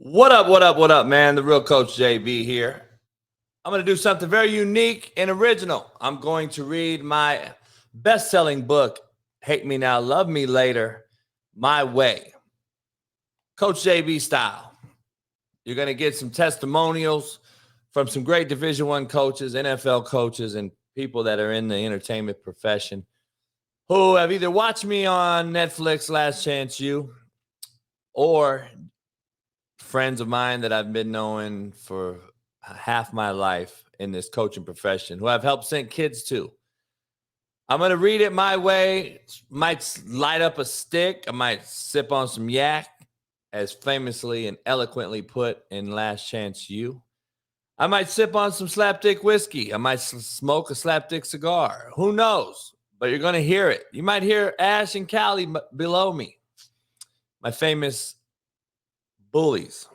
What up, man? The real Coach JB here. I'm going to do something very unique and original. I'm going to read my best-selling book, Hate Me Now, Love Me Later, My Way. Coach JB style. You're going to get some testimonials from some great Division I coaches, NFL coaches, and people that are in the entertainment profession who have either watched me on Netflix, Last Chance U, or friends of mine that I've been knowing for half my life in this coaching profession who I've helped send kids to. I'm going to read it my way. Might light up a stick. I might sip on some yak, as famously and eloquently put in Last Chance U. I might sip on some slapdick whiskey. I might smoke a slapdick cigar. Who knows? But you're going to hear it. You might hear Ash and Callie below me, my famous bullies.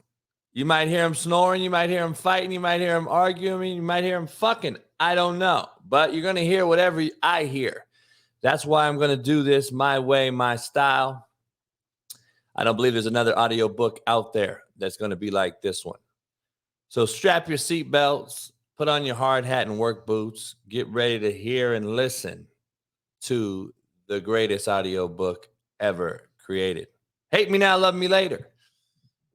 You might hear them snoring. You might hear them fighting. You might hear them arguing. You might hear them fucking. I don't know. But you're going to hear whatever I hear. That's why I'm going to do this my way, my style. I don't believe there's another audio book out there that's going to be like this one. So strap your seatbelts, put on your hard hat and work boots, get ready to hear and listen to the greatest audio book ever created. Hate Me Now, Love Me Later.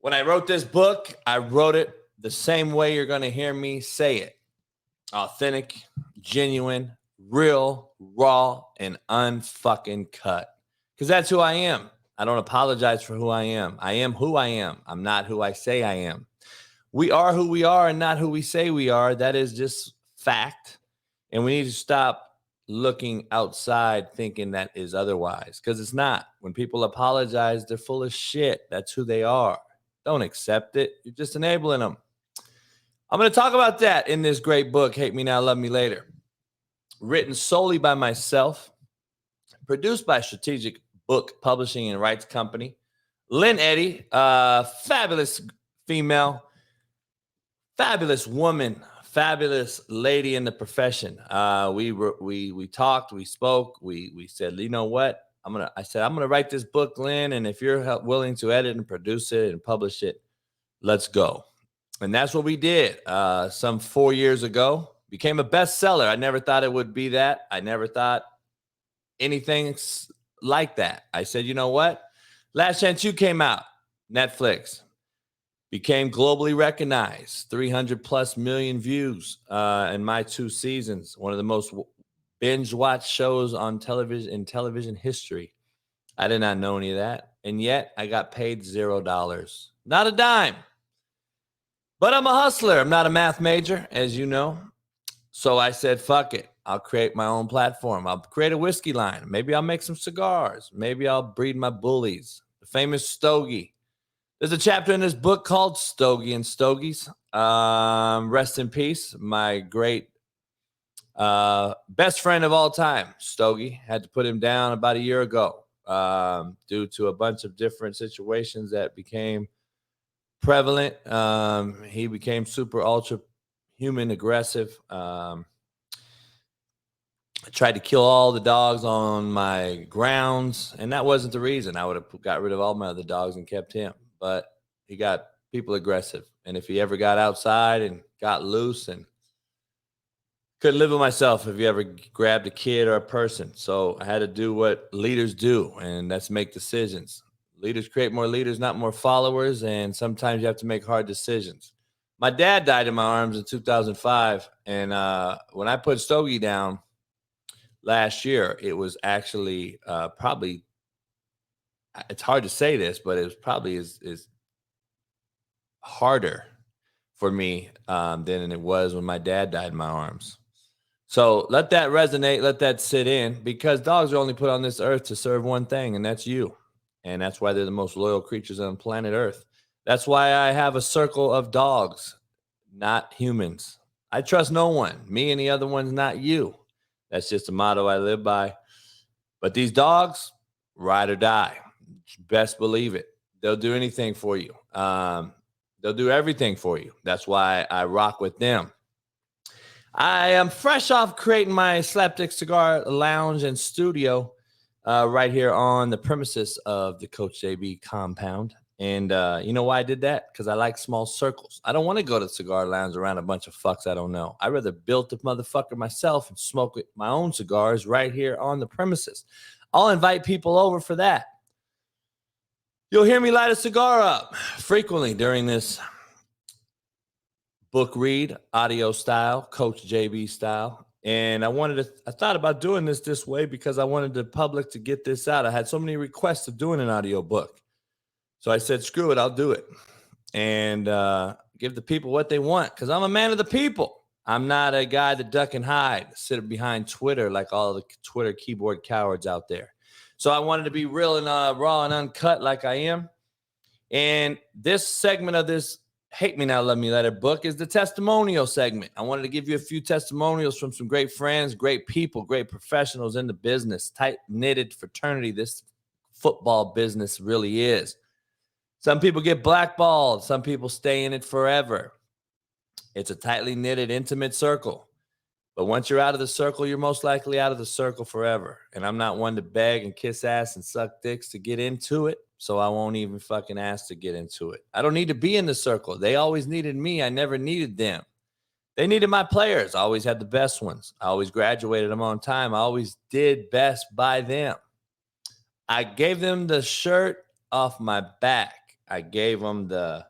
When I wrote this book, I wrote it the same way you're going to hear me say it. Authentic, genuine, real, raw, and unfucking cut. Because that's who I am. I don't apologize for who I am. I am who I am. I'm not who I say I am. We are who we are and not who we say we are. That is just fact. And we need to stop looking outside thinking that is otherwise. Because it's not. When people apologize, they're full of shit. That's who they are. Don't accept it. You're just enabling them. I'm going to talk about that in this great book, Hate Me Now, Love Me Later. Written solely by myself. Produced by Strategic Book Publishing and Rights Company. Lynn Eddy, fabulous female, fabulous woman, fabulous lady in the profession. We talked, we spoke, we said, you know what? I'm gonna write this book, Lynn, and if you're willing to edit and produce it and publish it, let's go. And that's what we did. Some 4 years ago, became a bestseller. I never thought it would be that. I never thought anything like that. I said, you know what? Last Chance U came out, Netflix, became globally recognized, 300 plus million views in my 2 seasons. One of the most binge watch shows on television in television history. I did not know any of that. And yet I got paid $0. Not a dime. But I'm a hustler. I'm not a math major, as you know. So I said, fuck it. I'll create my own platform. I'll create a whiskey line. Maybe I'll make some cigars. Maybe I'll breed my bullies. The famous Stogie. There's a chapter in this book called Stogie and Stogies. Rest in peace. My great best friend of all time, Stogie, had to put him down about a year ago due to a bunch of different situations that became prevalent. He became super ultra human aggressive. I tried to kill all the dogs on my grounds, and that wasn't the reason. I would have got rid of all my other dogs and kept him. But he got people aggressive. And if he ever got outside and got loose, and couldn't live with myself if he ever grabbed a kid or a person. So I had to do what leaders do, and that's make decisions. Leaders create more leaders, not more followers, and sometimes you have to make hard decisions. My dad died in my arms in 2005, and when I put Stogie down last year, it was actually probably, it's hard to say this, but it was probably is harder for me than it was when my dad died in my arms. So let that resonate, let that sit in, because dogs are only put on this earth to serve one thing, and that's you. And that's why they're the most loyal creatures on planet Earth. That's why I have a circle of dogs, not humans. I trust no one. Me and the other one's not you. That's just a motto I live by. But these dogs, ride or die. Best believe it. They'll do anything for you. They'll do everything for you. That's why I rock with them. I am fresh off creating my Slapdick Cigar Lounge and Studio right here on the premises of the Coach JB compound. And you know why I did that? Because I like small circles. I don't want to go to the cigar lounge around a bunch of fucks I don't know. I'd rather build the motherfucker myself and smoke my own cigars right here on the premises. I'll invite people over for that. You'll hear me light a cigar up frequently during this book read, audio style, Coach JB style. And I thought about doing this way because I wanted the public to get this out. I had so many requests of doing an audio book. So I said, screw it, I'll do it. And give the people what they want, because I'm a man of the people. I'm not a guy that duck and hide, sit behind Twitter like all the Twitter keyboard cowards out there. So I wanted to be real and raw and uncut like I am. And this segment of this Hate Me Now, Love Me Later book is the testimonial segment. I wanted to give you a few testimonials from some great friends, great people, great professionals in the business, tight-knitted fraternity this football business really is. Some people get blackballed. Some people stay in it forever. It's a tightly knitted, intimate circle. But once you're out of the circle, you're most likely out of the circle forever. And I'm not one to beg and kiss ass and suck dicks to get into it. So I won't even fucking ask to get into it. I don't need to be in the circle. They always needed me. I never needed them. They needed my players. I always had the best ones. I always graduated them on time. I always did best by them. I gave them the shirt off my back. I gave them the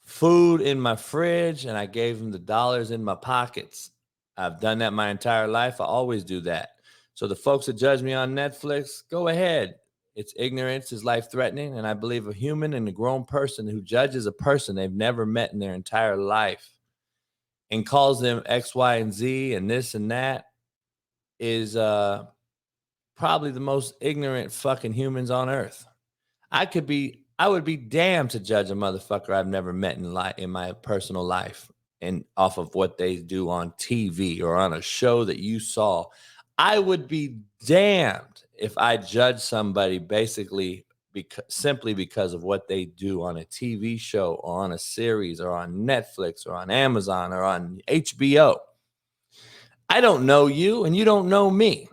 food in my fridge, and I gave them the dollars in my pockets. I've done that my entire life. I always do that. So the folks that judge me on Netflix, go ahead. It's ignorance is life-threatening, and I believe a human and a grown person who judges a person they've never met in their entire life and calls them X, Y, and Z and this and that is probably the most ignorant fucking humans on earth. I would be damned to judge a motherfucker I've never met in my personal life and off of what they do on TV or on a show that you saw. I would be damned if I judge somebody basically simply because of what they do on a TV show or on a series or on Netflix or on Amazon or on HBO. I don't know you and you don't know me.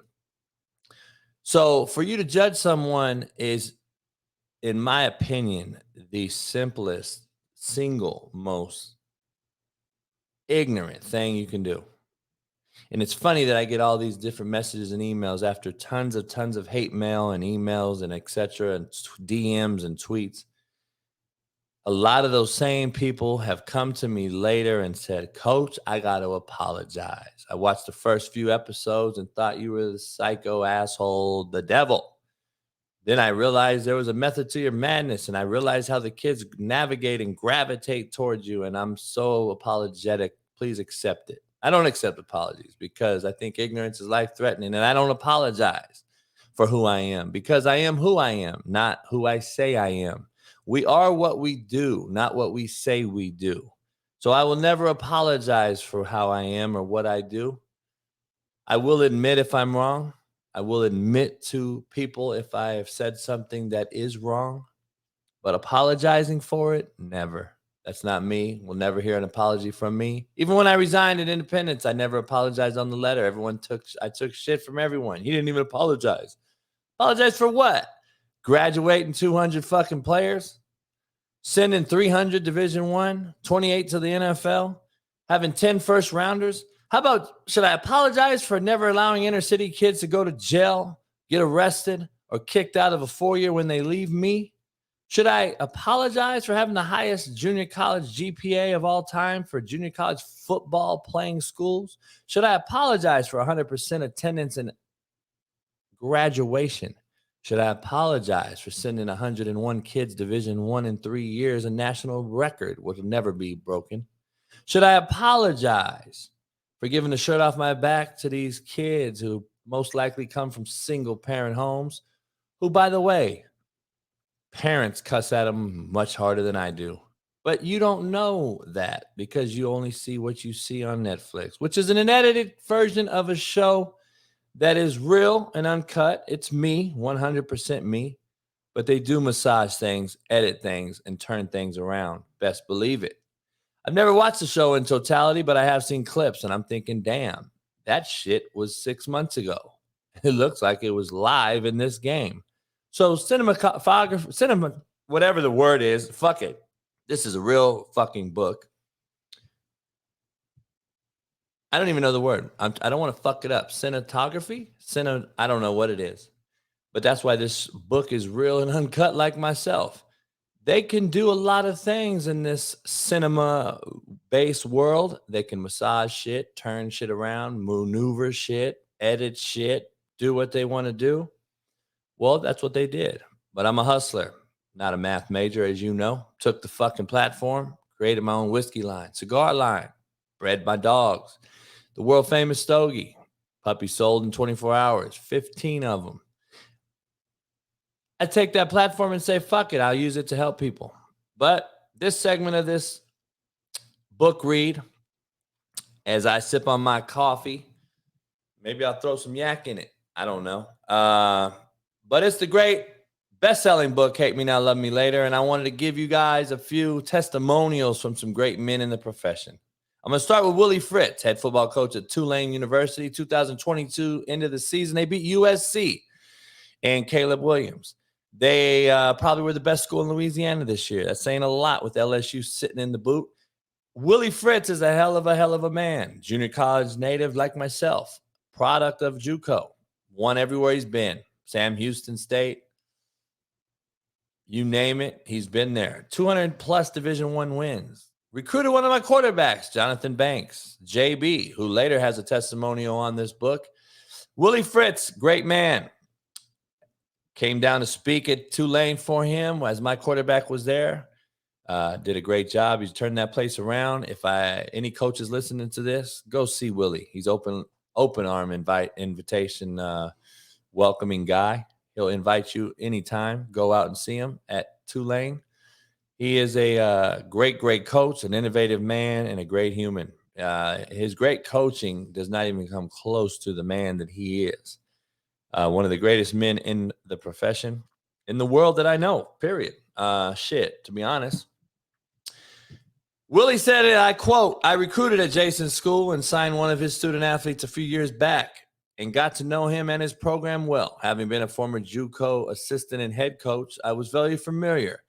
So for you to judge someone is, in my opinion, the simplest, single most ignorant thing you can do. And it's funny that I get all these different messages and emails after tons of hate mail and emails and etc. and DMs and tweets. A lot of those same people have come to me later and said, Coach, I got to apologize. I watched the first few episodes and thought you were the psycho asshole, the devil. Then I realized there was a method to your madness, and I realized how the kids navigate and gravitate towards you, and I'm so apologetic. Please accept it. I don't accept apologies because I think ignorance is life-threatening, and I don't apologize for who I am because I am who I am, not who I say I am. We are what we do, not what we say we do. So I will never apologize for how I am or what I do. I will admit if I'm wrong. I will admit to people if I have said something that is wrong, but apologizing for it, never. That's not me. We'll never hear an apology from me. Even when I resigned at Independence, I never apologized on the letter. I took shit from everyone. He didn't even apologize. Apologize for what? Graduating 200 fucking players? Sending 300 Division I, 28 to the NFL? Having 10 first rounders? How about, should I apologize for never allowing inner city kids to go to jail, get arrested, or kicked out of a 4-year when they leave me? Should I apologize for having the highest junior college GPA of all time for junior college football playing schools? Should I apologize for 100% attendance in graduation? Should I apologize for sending 101 kids Division I in 3 years? A national record would never be broken. Should I apologize for giving the shirt off my back to these kids who most likely come from single parent homes, who, by the way, parents cuss at them much harder than I do. But you don't know that because you only see what you see on Netflix, which is an unedited version of a show that is real and uncut. It's me, 100% me. But they do massage things, edit things, and turn things around. Best believe it. I've never watched the show in totality, but I have seen clips, and I'm thinking, damn, that shit was 6 months ago. It looks like it was live in this game. So cinematography, whatever the word is. Fuck it. This is a real fucking book. I don't even know the word. I don't want to fuck it up. Cinematography? I don't know what it is. But that's why this book is real and uncut like myself. They can do a lot of things in this cinema-based world. They can massage shit, turn shit around, maneuver shit, edit shit, do what they want to do. Well, that's what they did. But I'm a hustler, not a math major, as you know. Took the fucking platform, created my own whiskey line, cigar line, bred my dogs. The world famous Stogie. Puppy sold in 24 hours, 15 of them. I take that platform and say, fuck it, I'll use it to help people. But this segment of this book read, as I sip on my coffee, maybe I'll throw some yak in it. I don't know. But it's the great best-selling book, Hate Me Now, Love Me Later. And I wanted to give you guys a few testimonials from some great men in the profession. I'm going to start with Willie Fritz, head football coach at Tulane University. 2022, end of the season, they beat USC and Caleb Williams. They probably were the best school in Louisiana this year. That's saying a lot with LSU sitting in the boot. Willie Fritz is a hell of a man. Junior college native like myself. Product of JUCO. Won everywhere he's been. Sam Houston State. You name it, he's been there. 200-plus Division I wins. Recruited one of my quarterbacks, Jonathan Banks, JB, who later has a testimonial on this book. Willie Fritz, great man. Came down to speak at Tulane for him as my quarterback was there. Did a great job. He's turned that place around. If any coaches listening to this, go see Willie. He's open arm invitation, welcoming guy. He'll invite you anytime. Go out and see him at Tulane. He is a great coach, an innovative man, and a great human. His great coaching does not even come close to the man that he is. One of the greatest men in the profession, in the world that I know, period. To be honest. Willie said it, I quote, I recruited at Jason's school and signed one of his student athletes a few years back and got to know him and his program well. Having been a former JUCO assistant and head coach, I was very familiar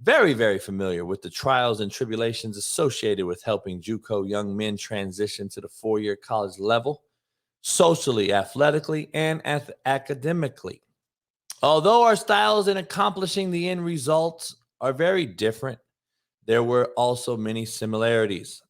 with the trials and tribulations associated with helping JUCO young men transition to the four-year college level. Socially, athletically, and academically. Although our styles in accomplishing the end results are very different, there were also many similarities.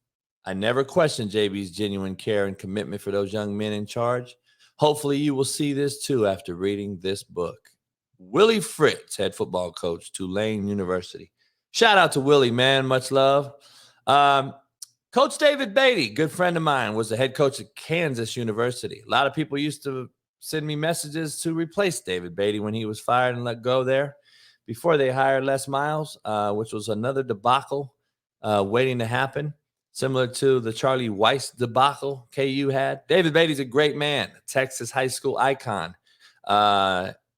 I never questioned JB's genuine care and commitment for those young men in charge. Hopefully you will see this too after reading this book. Willie Fritz, head football coach, Tulane University. Shout out to Willie, man. Much love. Coach David Beatty, good friend of mine, was the head coach at Kansas University. A lot of people used to send me messages to replace David Beatty when he was fired and let go there before they hired Les Miles, which was another debacle waiting to happen, similar to the Charlie Weiss debacle KU had. David Beatty's a great man, Texas high school icon.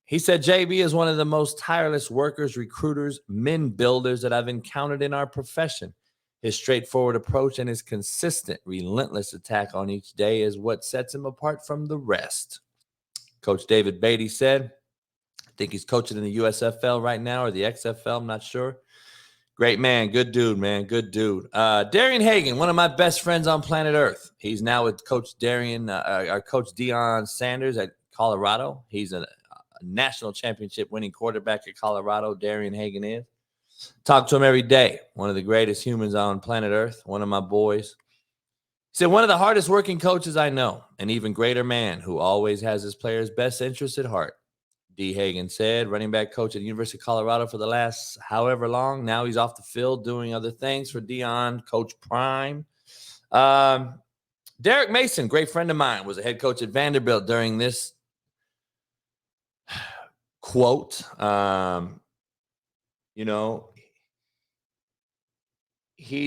He said JB is one of the most tireless workers, recruiters, men builders that I've encountered in our profession. His straightforward approach and his consistent, relentless attack on each day is what sets him apart from the rest. Coach David Beatty said, I think he's coaching in the USFL right now or the XFL, I'm not sure. Great man, good dude, man, good dude. Darian Hagan, one of my best friends on planet Earth. He's now with Coach our Coach Deion Sanders at Colorado. He's a national championship winning quarterback at Colorado, Darian Hagan is. Talk to him every day. One of the greatest humans on planet Earth. One of my boys. He said, one of the hardest working coaches I know. An even greater man who always has his players' best interests at heart. D. Hagan said, running back coach at the University of Colorado for the last however long. Now he's off the field doing other things for Deion, Coach Prime. Derek Mason, great friend of mine, was a head coach at Vanderbilt during this quote. He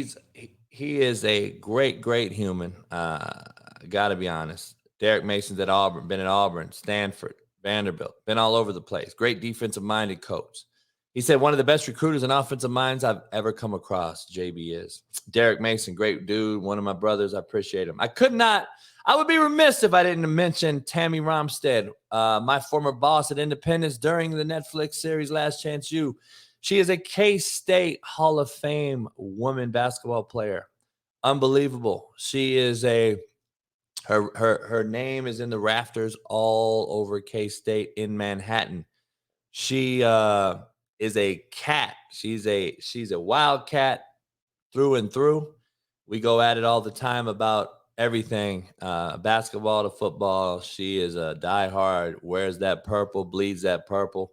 is a great human. Got to be honest. Derek Mason's at Auburn, been at Auburn, Stanford, Vanderbilt, been all over the place. Great defensive-minded coach. He said one of the best recruiters and offensive minds I've ever come across, JB is. Derek Mason, great dude, one of my brothers. I appreciate him. I would be remiss if I didn't mention Tammy Romstead, my former boss at Independence during the Netflix series Last Chance U. She is a K-State Hall of Fame woman basketball player. Unbelievable. She is her name is in the rafters all over K-State in Manhattan. She is a cat. She's a wildcat through and through. We go at it all the time about everything, basketball to football. She is a diehard, wears that purple, bleeds that purple.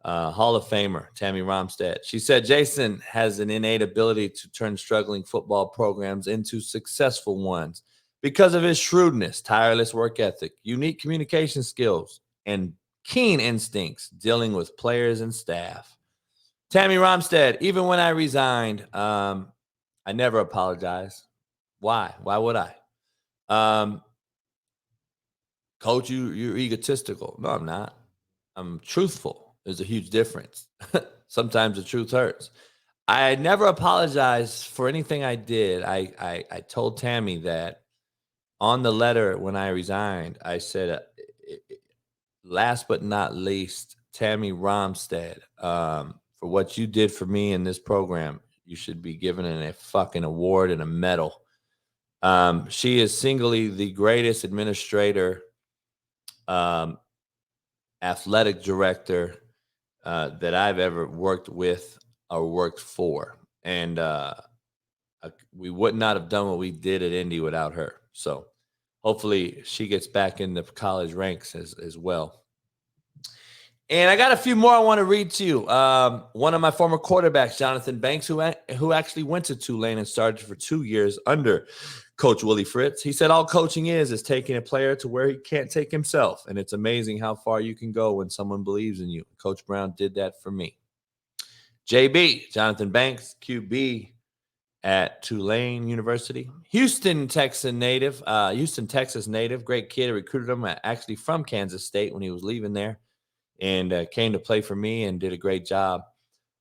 Hall of Famer, Tammy Romstead. She said Jason has an innate ability to turn struggling football programs into successful ones because of his shrewdness, tireless work ethic, unique communication skills, and keen instincts dealing with players and staff. Tammy Romstead, even when I resigned, I never apologized. Why? Why would I? Coach, you're egotistical. No, I'm not. I'm truthful. There's a huge difference. Sometimes the truth hurts. I never apologized for anything I did. I told Tammy that on the letter when I resigned, I said, last but not least, Tammy Romstead, for what you did for me in this program, you should be given a fucking award and a medal. She is singly the greatest administrator, athletic director that I've ever worked with or worked for. And we would not have done what we did at Indy without her. So hopefully she gets back in the college ranks as well. And I got a few more I want to read to you. One of my former quarterbacks, Jonathan Banks, who actually went to Tulane and started for 2 years under Coach Willie Fritz. He said all coaching is taking a player to where he can't take himself. And it's amazing how far you can go when someone believes in you. Coach Brown did that for me. JB, Jonathan Banks, QB at Tulane University. Houston, Texas native. Great kid. I recruited him actually from Kansas State when he was leaving there. And came to play for me and did a great job.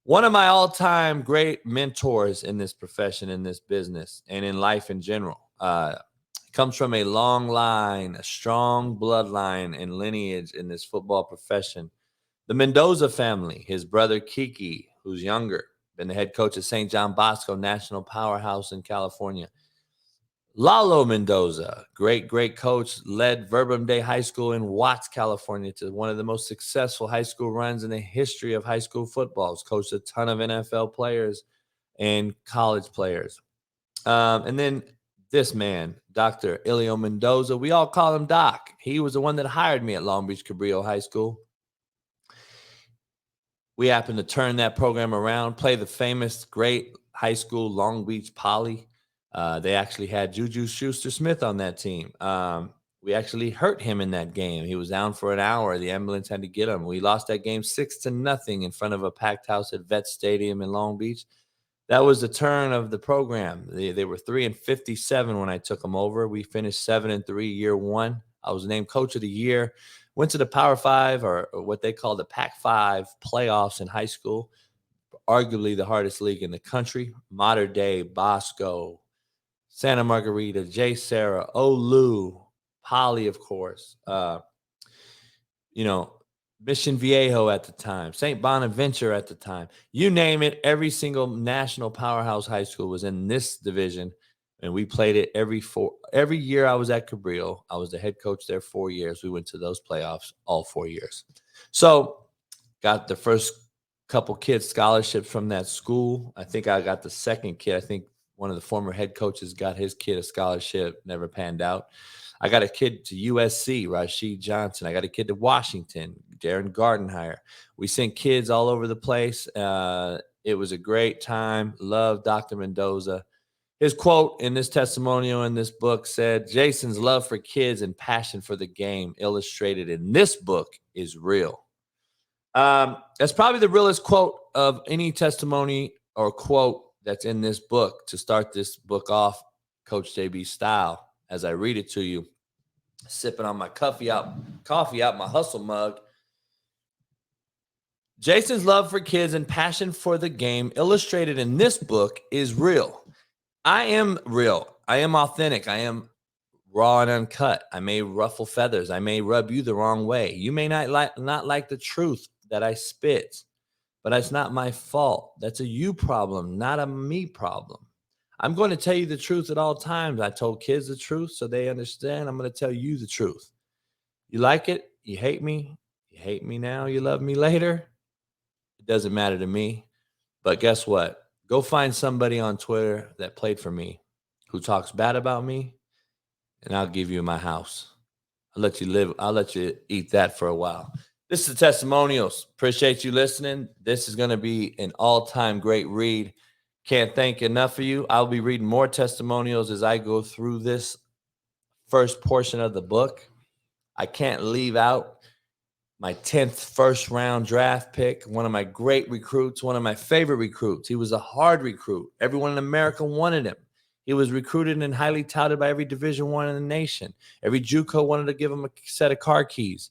One of my all-time great mentors in this profession, in this business, and in life in general. Comes from a long line, a strong bloodline and lineage in this football profession. The Mendoza family, his brother Kiki, who's younger, been the head coach at St. John Bosco, national powerhouse in California. Lalo Mendoza, great coach, led Verbum Day High School in Watts, California to one of the most successful high school runs in the history of high school football. He's coached a ton of NFL players and college players. And then this man, Dr. Ilio Mendoza, we all call him Doc. He was the one that hired me at Long Beach Cabrillo High School. We happened to turn that program around, play the famous, great high school Long Beach Poly. They actually had Juju Schuster-Smith on that team. We actually hurt him in that game. He was down for an hour. The ambulance had to get him. We lost that game 6-0 in front of a packed house at Vet Stadium in Long Beach. That was the turn of the program. They were 3-57 when I took them over. We finished 7-3 year one. I was named Coach of the Year. Went to the Power Five, or what they call the Pac-5 playoffs in high school. Arguably the hardest league in the country. Mater Dei, Bosco, Santa Margarita, J. Sarah, Olu, Poly, of course. Mission Viejo at the time, St. Bonaventure at the time. You name it, every single national powerhouse high school was in this division, and we played it every year I was at Cabrillo. I was the head coach there 4 years. We went to those playoffs all 4 years. So got the first couple kids scholarships from that school. I think I got the second kid. I think one of the former head coaches got his kid a scholarship, never panned out. I got a kid to USC, Rashid Johnson. I got a kid to Washington, Darren Gardenhire. We sent kids all over the place. It was a great time. Love Dr. Mendoza. His quote in this testimonial in this book said, Jason's love for kids and passion for the game illustrated in this book is real. That's probably the realest quote of any testimony or quote that's in this book to start this book off, Coach JB style, as I read it to you, sipping on my coffee out my hustle mug. Jason's love for kids and passion for the game illustrated in this book is real. I am real. I am authentic. I am raw and uncut. I may ruffle feathers. I may rub you the wrong way. You may not like the truth that I spit, but that's not my fault. That's a you problem, not a me problem. I'm going to tell you the truth at all times. I told kids the truth so they understand. I'm going to tell you the truth. You like it? You hate me? You hate me now? You love me later? It doesn't matter to me. But guess what? Go find somebody on Twitter that played for me who talks bad about me, and I'll give you my house. I'll let you live. I'll let you eat that for a while. This is the Testimonials. Appreciate you listening. This is going to be an all-time great read. Can't thank enough of you. I'll be reading more testimonials as I go through this first portion of the book. I can't leave out my 10th first round draft pick, one of my great recruits, one of my favorite recruits. He was a hard recruit. Everyone in America wanted him. He was recruited and highly touted by every Division I in the nation. Every JUCO wanted to give him a set of car keys.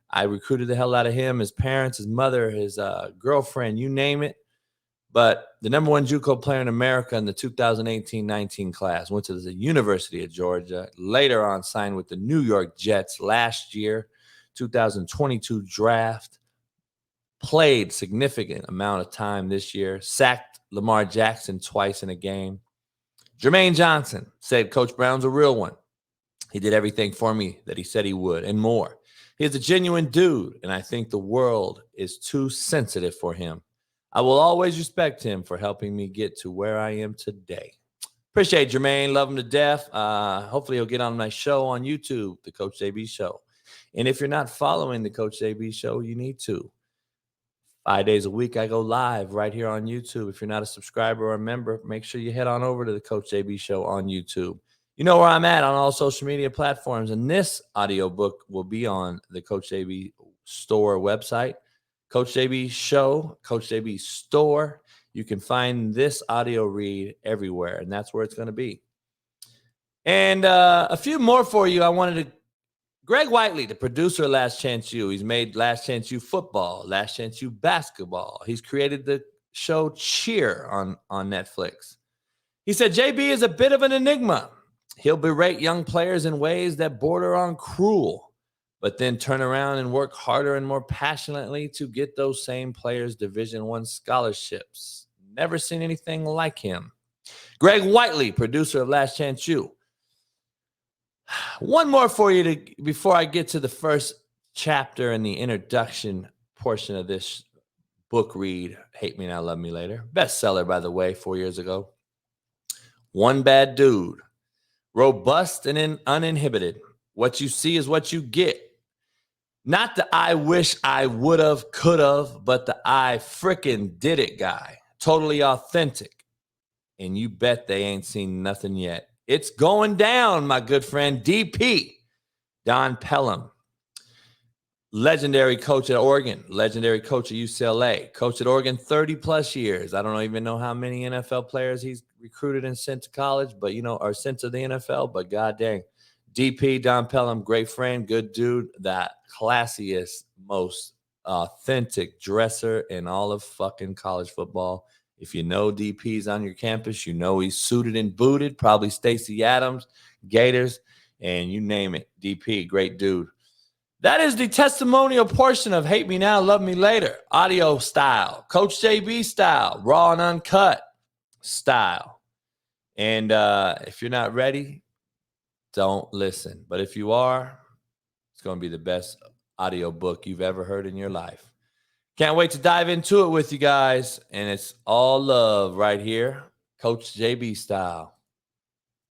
I recruited the hell out of him, his parents, his mother, his girlfriend, you name it. But the number one JUCO player in America in the 2018-19 class went to the University of Georgia. Later on, signed with the New York Jets last year, 2022 draft. Played significant amount of time this year. Sacked Lamar Jackson twice in a game. Jermaine Johnson said Coach Brown's a real one. He did everything for me that he said he would and more. He's a genuine dude, and I think the world is too sensitive for him. I will always respect him for helping me get to where I am today. Appreciate Jermaine. Love him to death. Hopefully he'll get on my show on YouTube, The Coach JB Show. And if you're not following The Coach JB Show, you need to. 5 days a week, I go live right here on YouTube. If you're not a subscriber or a member, make sure you head on over to The Coach JB Show on YouTube. You know where I'm at on all social media platforms. And this audiobook will be on the Coach JB Store website. Coach JB Show, Coach JB Store. You can find this audio read everywhere, and that's where it's going to be. And a few more for you. I wanted to. Greg Whiteley, the producer of Last Chance U. He's made Last Chance U football, Last Chance U basketball. He's created the show Cheer on Netflix. He said, JB is a bit of an enigma. He'll berate young players in ways that border on cruel, but then turn around and work harder and more passionately to get those same players Division I scholarships. Never seen anything like him. Greg Whiteley, producer of Last Chance U. One more for you before I get to the first chapter in the introduction portion of this book read, Hate Me Now, Love Me Later. Bestseller, by the way, 4 years ago. One Bad Dude. Robust and uninhibited. What you see is what you get. Not the I wish I would have, could have, but the I frickin' did it guy. Totally authentic. And you bet they ain't seen nothing yet. It's going down, my good friend, DP, Don Pelham. Legendary coach at Oregon, legendary coach at UCLA, coach at Oregon 30 plus years. I don't even know how many NFL players he's recruited and sent to college, but or sent to the NFL, but god dang. DP, Don Pelham, great friend, good dude, that classiest, most authentic dresser in all of fucking college football. If you know DP's on your campus, you know he's suited and booted, probably Stacey Adams, Gators, and you name it. DP, great dude. That is the testimonial portion of Hate Me Now, Love Me Later. Audio style, Coach JB style, raw and uncut style. And if you're not ready, don't listen. But if you are, it's going to be the best audio book you've ever heard in your life. Can't wait to dive into it with you guys. And it's all love right here, Coach JB style.